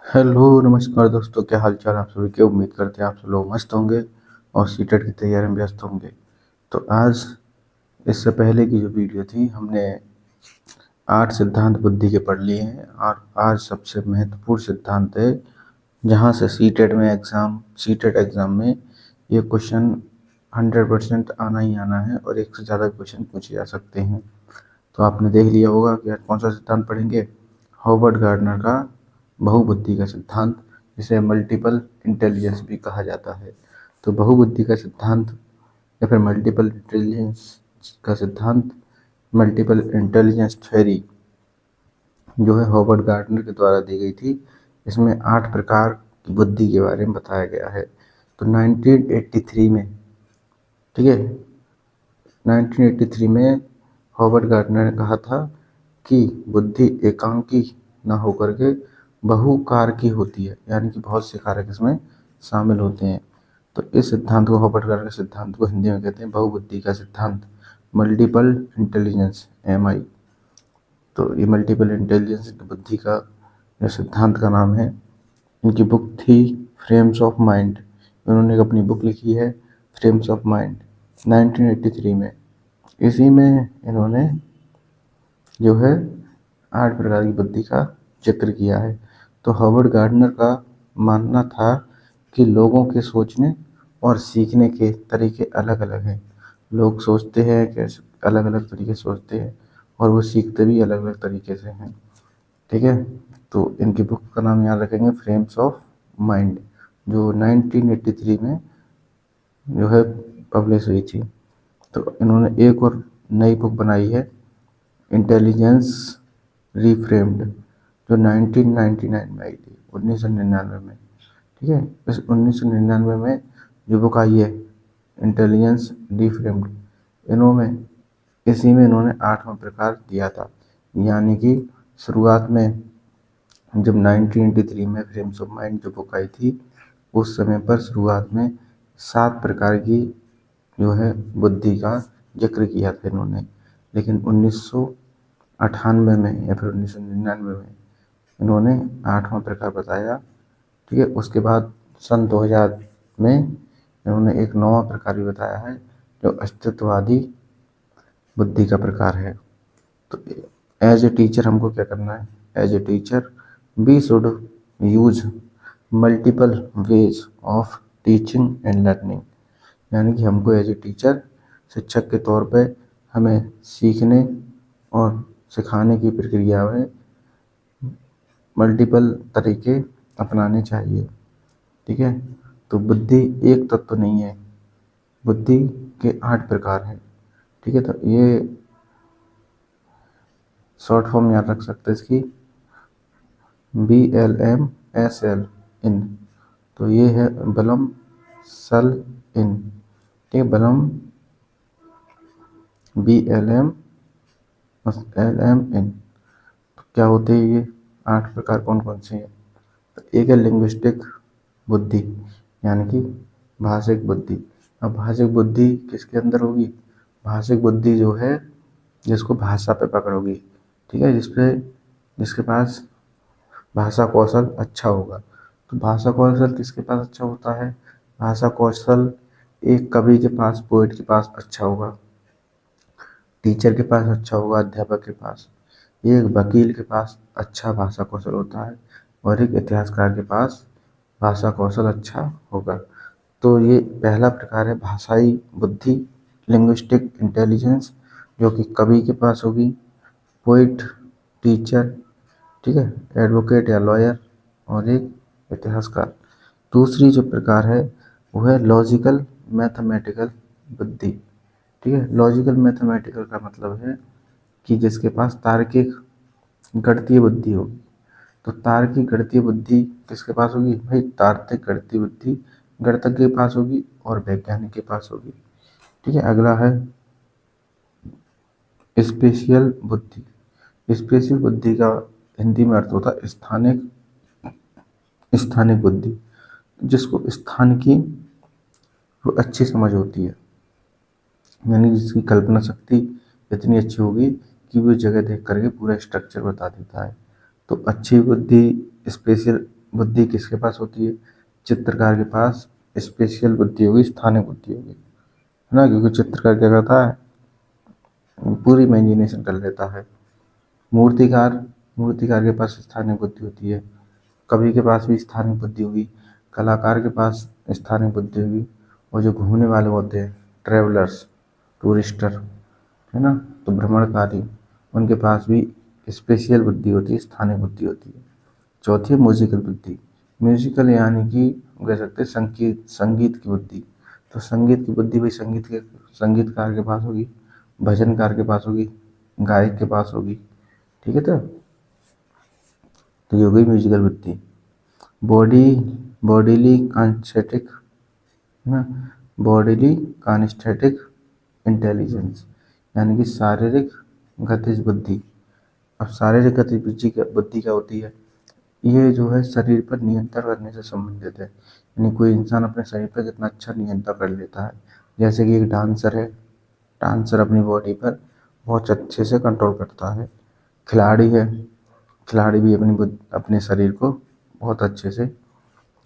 Hello नमस्कार दोस्तों, क्या हाल चाल आप सभी के। उम्मीद करते हैं आप सब लोग मस्त होंगे और सीटेट की तैयारी में व्यस्त होंगे। तो आज इससे पहले की जो वीडियो थी हमने 8 सिद्धांत बुद्धि के पढ़ लिए हैं और आज सबसे महत्वपूर्ण सिद्धांत है जहाँ से सीटेट एग्ज़ाम में ये क्वेश्चन 100% आना ही आना है और एक से ज़्यादा क्वेश्चन पूछे जा सकते हैं। तो आपने देख लिया होगा कि आज कौन सा सिद्धांत पढ़ेंगे। हॉवर्ड गार्डनर का बहुबुद्धि का सिद्धांत, जिसे मल्टीपल इंटेलिजेंस भी कहा जाता है। तो बहुबुद्धि का सिद्धांत या फिर मल्टीपल इंटेलिजेंस का सिद्धांत, मल्टीपल इंटेलिजेंस थ्योरी जो है हॉवर्ड गार्डनर के द्वारा दी गई थी। इसमें 8 प्रकार की बुद्धि के बारे में बताया गया है। तो 1983 में, ठीक है, 1983 में हॉवर्ड गार्डनर ने कहा था कि बुद्धि एकांकी न होकर के बहुकारकी होती है, यानी कि बहुत से कारक इसमें शामिल होते हैं। तो इस सिद्धांत को, हॉवर्ड गार्डनर के सिद्धांत को हिंदी में कहते हैं बहुबुद्धि का सिद्धांत, मल्टीपल इंटेलिजेंस MI। तो ये मल्टीपल इंटेलिजेंस बुद्धि का जो सिद्धांत का नाम है। इनकी बुक थी फ्रेम्स ऑफ माइंड। इन्होंने एक अपनी बुक लिखी है फ्रेम्स ऑफ माइंड 1983 में। इसी में इन्होंने जो है 8 प्रकार की बुद्धि का जिक्र किया है। तो हॉवर्ड गार्डनर का मानना था कि लोगों के सोचने और सीखने के तरीके अलग अलग हैं। लोग सोचते हैं कैसे, अलग अलग तरीके से सोचते हैं और वो सीखते भी अलग अलग तरीके से हैं। ठीक है, तो इनकी बुक का नाम याद रखेंगे फ्रेम्स ऑफ माइंड, जो 1983 में जो है पब्लिश हुई थी। तो इन्होंने एक और नई बुक बनाई है इंटेलिजेंस रीफ्रेम्ड, जो 1999 में आई थी, 1999 में। ठीक है, इस 1999 में जो बुक आई है इंटेलिजेंस रीफ्रेम्ड, इन्होंने इसी में इन्होंने 8वां प्रकार दिया था। यानी कि शुरुआत में जब 1983 में फ्रेम्स ऑफ माइंड जो बुक आई थी, उस समय पर शुरुआत में 7 प्रकार की जो है बुद्धि का जिक्र किया था इन्होंने। लेकिन 1998 में या फिर 1999 में इन्होंने 8वां प्रकार बताया। ठीक है, उसके बाद सन 2000 में इन्होंने एक 9वां प्रकार भी बताया है, जो अस्तित्ववादी बुद्धि का प्रकार है। तो एज ए टीचर हमको क्या करना है, as a teacher we should use multiple ways of teaching and learning. यानी कि हमको एज ए टीचर, शिक्षक के तौर पे, हमें सीखने और सिखाने की प्रक्रिया में मल्टीपल तरीके अपनाने चाहिए। ठीक है, तो बुद्धि एक तत्व नहीं है, बुद्धि के 8 प्रकार हैं। ठीक है, तो ये शॉर्ट फॉर्म याद रख सकते हैं इसकी, BLM SL इन। तो ये है बलम सल इन। ठीक है, बलम BLM SLM इन। तो क्या होते हैं ये 8 प्रकार, कौन कौन से हैं। तो एक है लिंग्विस्टिक बुद्धि, यानी कि भाषिक बुद्धि। अब भाषिक बुद्धि किसके अंदर होगी, भाषिक बुद्धि जो है जिसको भाषा पे पकड़ होगी। ठीक है, जिसके पास भाषा कौशल अच्छा होगा। तो भाषा कौशल किसके पास अच्छा होता है, भाषा कौशल एक कवि के पास, पोएट के पास अच्छा होगा, टीचर के पास अच्छा होगा, अध्यापक के पास, एक वकील के पास अच्छा भाषा कौशल होता है और एक इतिहासकार के पास भाषा कौशल अच्छा होगा। तो ये पहला प्रकार है भाषाई बुद्धि, लिंग्विस्टिक इंटेलिजेंस, जो कि कवि के पास होगी, पोइट, टीचर, ठीक है, एडवोकेट या लॉयर, और एक इतिहासकार। दूसरी जो प्रकार है वो है लॉजिकल मैथमेटिकल बुद्धि। ठीक है, लॉजिकल मैथमेटिकल का मतलब है कि जिसके पास तार्किक गणितीय बुद्धि होगी। तो तार्किक गणितीय बुद्धि किसके पास होगी भाई, तार्किक गणितीय बुद्धि गणितज्ञ के पास होगी और वैज्ञानिक के पास होगी। ठीक है, अगला है स्पेशियल बुद्धि। स्पेशियल बुद्धि का हिंदी में अर्थ होता है स्थानिक स्थानिक बुद्धि, जिसको स्थान की वो अच्छी समझ होती है, यानी जिसकी कल्पना शक्ति इतनी अच्छी होगी कि वो जगह देख करके पूरा स्ट्रक्चर बता देता है। तो अच्छी बुद्धि स्पेशल बुद्धि किसके पास होती है? चित्रकार के पास स्पेशल बुद्धि होगी, स्थानिक बुद्धि होगी, है ना, क्योंकि चित्रकार क्या करता है, पूरी इमेजिनेशन कर लेता है। मूर्तिकार मूर्तिकार के पास स्थानीय बुद्धि होती है। कवि के पास भी स्थानीय बुद्धि होगी। कलाकार के पास स्थानीय बुद्धि होगी। और जो घूमने वाले होते हैं, ट्रेवलर्स, टूरिस्टर, है ना, तो भ्रमणकारी, उनके पास भी स्पेशल बुद्धि होती है, स्थानीय बुद्धि होती है। चौथी है म्यूजिकल बुद्धि। म्यूजिकल यानी कि कह सकते हैं संगीत की बुद्धि। तो संगीत की बुद्धि भाई संगीतकार के पास होगी, भजनकार के पास होगी, गायक के पास होगी। ठीक है, तो ये हो गई म्यूजिकल बुद्धि। बॉडी बॉडीली कांस्थेटिक, है ना, बॉडीली कांस्थेटिक इंटेलिजेंस, यानी कि शारीरिक गतिज बुद्धि। अब शारीरिक गतिविधि बुद्धि क्या होती है? ये जो है शरीर पर नियंत्रण करने से संबंधित है, यानी कोई इंसान अपने शरीर पर कितना अच्छा नियंत्रण कर लेता है। जैसे कि एक डांसर है, डांसर अपनी बॉडी पर बहुत अच्छे से कंट्रोल करता है। खिलाड़ी है, खिलाड़ी भी अपने शरीर को बहुत अच्छे से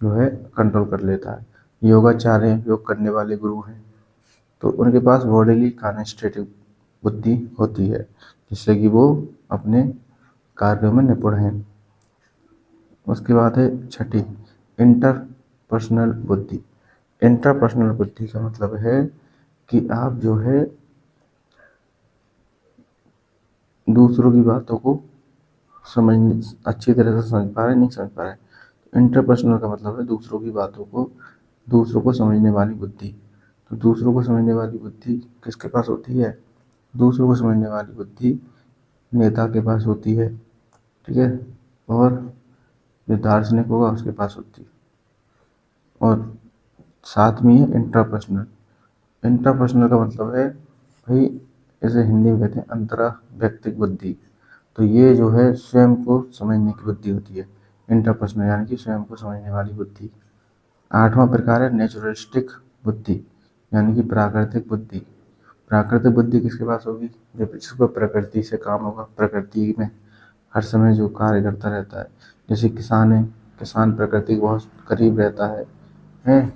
जो है कंट्रोल कर लेता है। योगाचार्य हैं, योग करने वाले गुरु हैं, तो उनके पास बॉडीली कांस्टेटिव बुद्धि होती है, जिससे कि वो अपने कार्यों में निपुण हैं। उसके बाद है छठी, इंटरपर्सनल बुद्धि। इंटरपर्सनल बुद्धि का मतलब है कि आप जो है दूसरों की बातों को समझ अच्छी तरह से समझ पा रहे, नहीं समझ पा रहे। इंटरपर्सनल का मतलब है दूसरों को समझने वाली बुद्धि। तो दूसरों को समझने वाली बुद्धि किसके पास होती है? दूसरों को समझने वाली बुद्धि नेता के पास होती है। ठीक है, और जो दार्शनिक होगा उसके पास होती है। और साथ में है इंट्रापर्सनल। इंट्रापर्सनल का मतलब है भाई, इसे हिंदी में कहते हैं अंतरा व्यक्तिक बुद्धि। तो ये जो है स्वयं को समझने की बुद्धि होती है, इंटरपर्सनल यानी कि स्वयं को समझने वाली बुद्धि। आठवां प्रकार है नेचुरलिस्टिक बुद्धि, यानी कि प्राकृतिक बुद्धि। प्राकृतिक बुद्धि किसके पास होगी? जब जिसको प्रकृति से काम होगा, प्रकृति में हर समय जो कार्य करता रहता है। जैसे किसान है, किसान प्रकृति के बहुत करीब रहता है।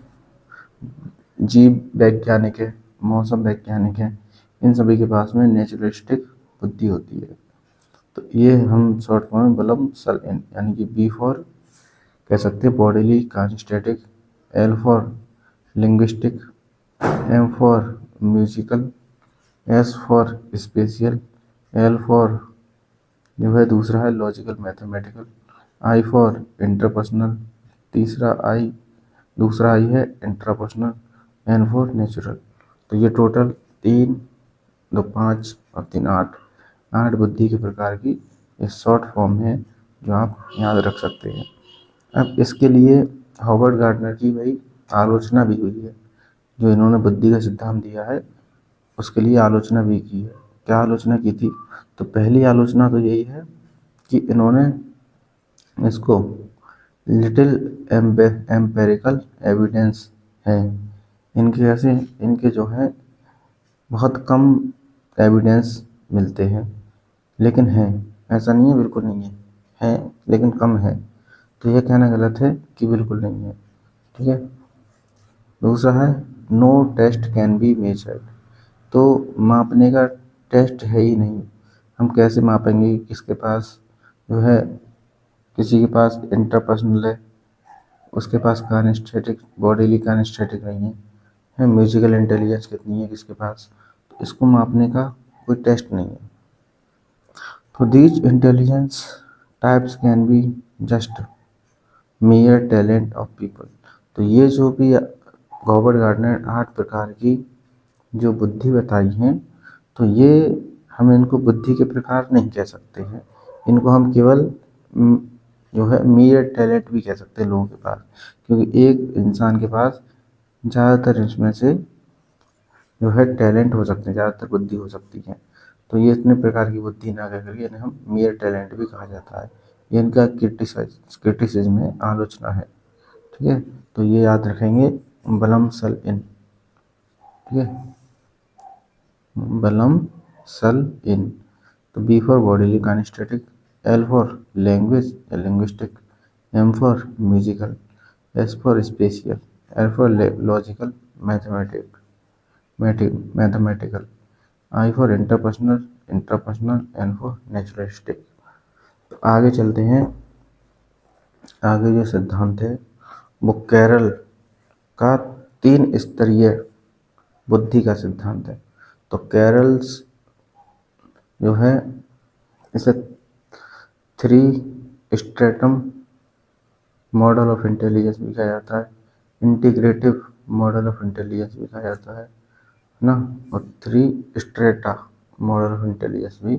जीव वैज्ञानिक है, मौसम वैज्ञानिक है, इन सभी के पास में नेचुरलिस्टिक बुद्धि होती है। तो ये हम शॉर्ट फॉर्म में बलम सल इन, यानी कि बी फॉर कह सकते हैं bodily kinesthetic, L for linguistic, M for musical, S for spatial, L for जो है दूसरा है logical mathematical, I for interpersonal, दूसरा आई है इंट्रापर्सनल, एन फॉर नेचुरल। तो ये टोटल 3, 2, 5 और 3, 8 बुद्धि के प्रकार की एक शॉर्ट फॉर्म है जो आप याद रख सकते हैं। अब इसके लिए हॉवर्ड गार्डनर की भाई आलोचना भी हुई है। जो इन्होंने बुद्धि का सिद्धांत दिया है उसके लिए आलोचना भी की है। क्या आलोचना की थी? तो पहली आलोचना तो यही है कि इन्होंने इसको लिटिल एम्पेरिकल एविडेंस है, इनके जो है बहुत कम एविडेंस मिलते हैं, लेकिन हैं, ऐसा नहीं है बिल्कुल नहीं है लेकिन कम है। तो ये कहना गलत है कि बिल्कुल नहीं है। ठीक है, दूसरा है no test can be measured. तो मापने का टेस्ट है ही नहीं। हम कैसे मापेंगे किसके पास जो है, किसी के पास इंटरपर्सनल है, उसके पास काइनेस्थेटिक बॉडीली काइनेस्थेटिक नहीं है म्यूजिकल इंटेलिजेंस कितनी है किसके पास, तो इसको मापने का कोई टेस्ट नहीं है। तो these intelligence types can be just mayor talent of people. तो ये जो भी रॉबर्ट गार्डनर 8 प्रकार की जो बुद्धि बताई हैं, तो ये हम इनको बुद्धि के प्रकार नहीं कह सकते हैं। इनको हम केवल जो है मेयर टैलेंट भी कह सकते हैं लोगों के पास, क्योंकि एक इंसान के पास ज़्यादातर इसमें से जो है टैलेंट हो सकते हैं, ज़्यादातर बुद्धि हो सकती है। तो ये इतने प्रकार की बुद्धि ना कह करके इन्हें हम मेयर टैलेंट भी कहा जाता है। ये इनका क्रिटिसिज्म है, आलोचना है। ठीक है, तो ये याद रखेंगे बलम सल इन। ठीक है, बलम सल इन। तो B for bodily kinesthetic, L for language या linguistic, M for musical, S for spatial, L for logical, mathematical, I for interpersonal, N for naturalistic। तो आगे चलते हैं। आगे जो सिद्धांत है वो कैरल का 3 स्तरीय बुद्धि का सिद्धांत है। तो कैरल्स जो है इसे 3 स्ट्रेटम मॉडल ऑफ इंटेलिजेंस भी कहा जाता है, इंटीग्रेटिव मॉडल ऑफ इंटेलिजेंस भी कहा जाता है ना, और 3 स्ट्रेटा मॉडल ऑफ इंटेलिजेंस भी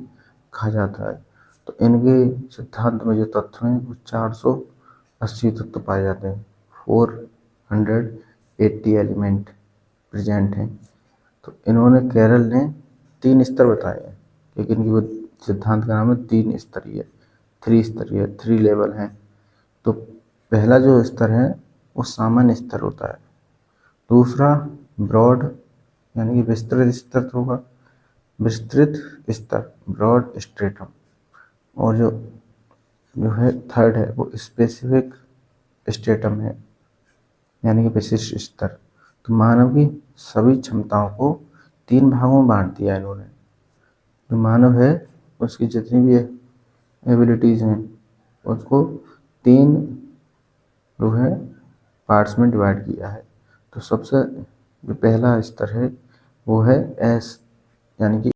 कहा जाता है। तो इनके सिद्धांत में जो तत्व हैं वो 480 तत्व पाए जाते हैं, 480 एलिमेंट प्रेजेंट हैं। तो इन्होंने कैरल ने 3 स्तर बताए हैं, क्योंकि इनकी वो सिद्धांत का नाम है 3 लेवल हैं। तो पहला जो स्तर है वो सामान्य स्तर होता है, दूसरा ब्रॉड यानी कि विस्तृत स्तर होगा, विस्तृत स्तर ब्रॉड स्ट्रेटम, और जो है थर्ड है वो स्पेसिफिक स्ट्रेटम है यानी कि विशिष्ट स्तर। तो मानव की सभी क्षमताओं को 3 भागों में बांट दिया इन्होंने। जो मानव है उसकी जितनी भी एबिलिटीज़ हैं उसको 3 जो है पार्ट्स में डिवाइड किया है। तो सबसे जो पहला स्तर है वो है एस यानी कि